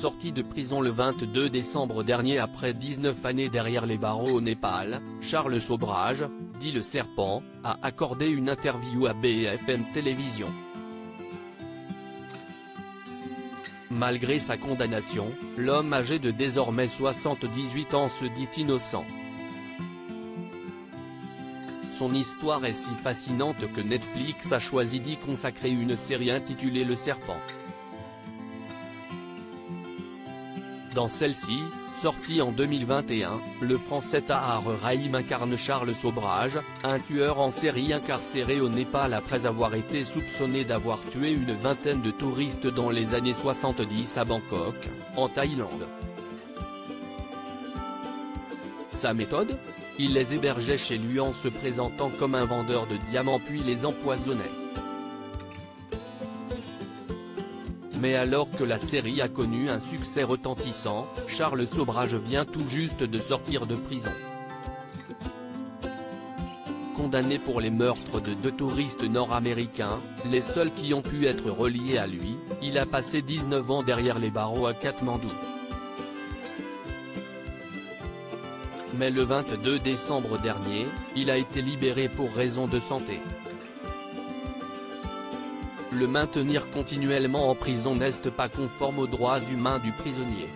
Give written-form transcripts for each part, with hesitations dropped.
Sorti de prison le 22 décembre dernier après 19 années derrière les barreaux au Népal, Charles Sobhraj, dit Le Serpent, a accordé une interview à BFM Télévision. Malgré sa condamnation, l'homme âgé de désormais 78 ans se dit innocent. Son histoire est si fascinante que Netflix a choisi d'y consacrer une série intitulée Le Serpent. Dans celle-ci, sortie en 2021, le Français Tahar Rahim incarne Charles Sobhraj, un tueur en série incarcéré au Népal après avoir été soupçonné d'avoir tué une vingtaine de touristes dans les années 70 à Bangkok, en Thaïlande. Sa méthode ? Il les hébergeait chez lui en se présentant comme un vendeur de diamants puis les empoisonnait. Mais alors que la série a connu un succès retentissant, Charles Sobhraj vient tout juste de sortir de prison. Condamné pour les meurtres de 2 touristes nord-américains, les seuls qui ont pu être reliés à lui, il a passé 19 ans derrière les barreaux à Katmandou. Mais le 22 décembre dernier, il a été libéré pour raison de santé. Le maintenir continuellement en prison n'est pas conforme aux droits humains du prisonnier.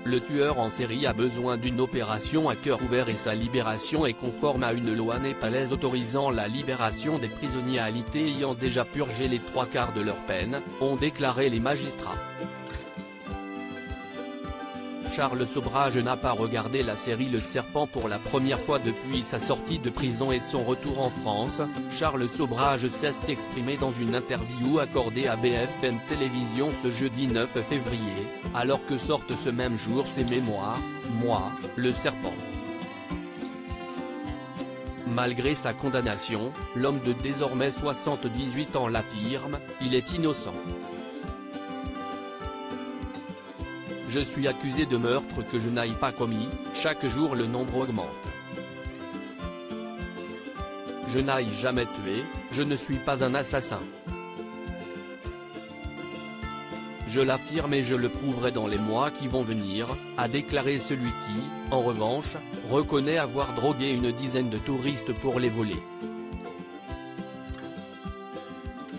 Le tueur en série a besoin d'une opération à cœur ouvert et sa libération est conforme à une loi népalaise autorisant la libération des prisonniers alités ayant déjà purgé les 3/4 de leur peine, ont déclaré les magistrats. Charles Sobhraj n'a pas regardé la série Le Serpent pour la première fois depuis sa sortie de prison et son retour en France. Charles Sobhraj s'est exprimé dans une interview accordée à BFM Télévision ce jeudi 9 février, alors que sortent ce même jour ses mémoires, Moi, le Serpent. Malgré sa condamnation, l'homme de désormais 78 ans l'affirme, il est innocent. Je suis accusé de meurtre que je n'ai pas commis, chaque jour le nombre augmente. Je n'ai jamais tué, je ne suis pas un assassin. Je l'affirme et je le prouverai dans les mois qui vont venir, a déclaré celui qui, en revanche, reconnaît avoir drogué une dizaine de touristes pour les voler.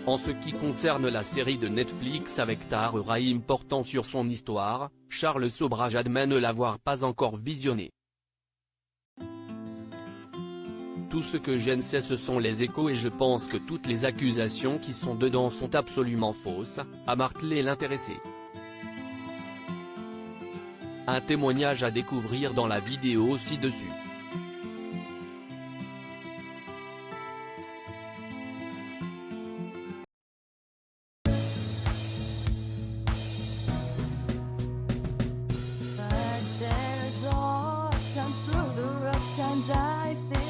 En ce qui concerne la série de Netflix avec Tahar Rahim portant sur son histoire, Charles Sobhraj admet ne l'avoir pas encore visionnée. Tout ce que je ne sais ce sont les échos et je pense que toutes les accusations qui sont dedans sont absolument fausses, a martelé l'intéressé. Un témoignage à découvrir dans la vidéo ci-dessus. Times through the rough times I think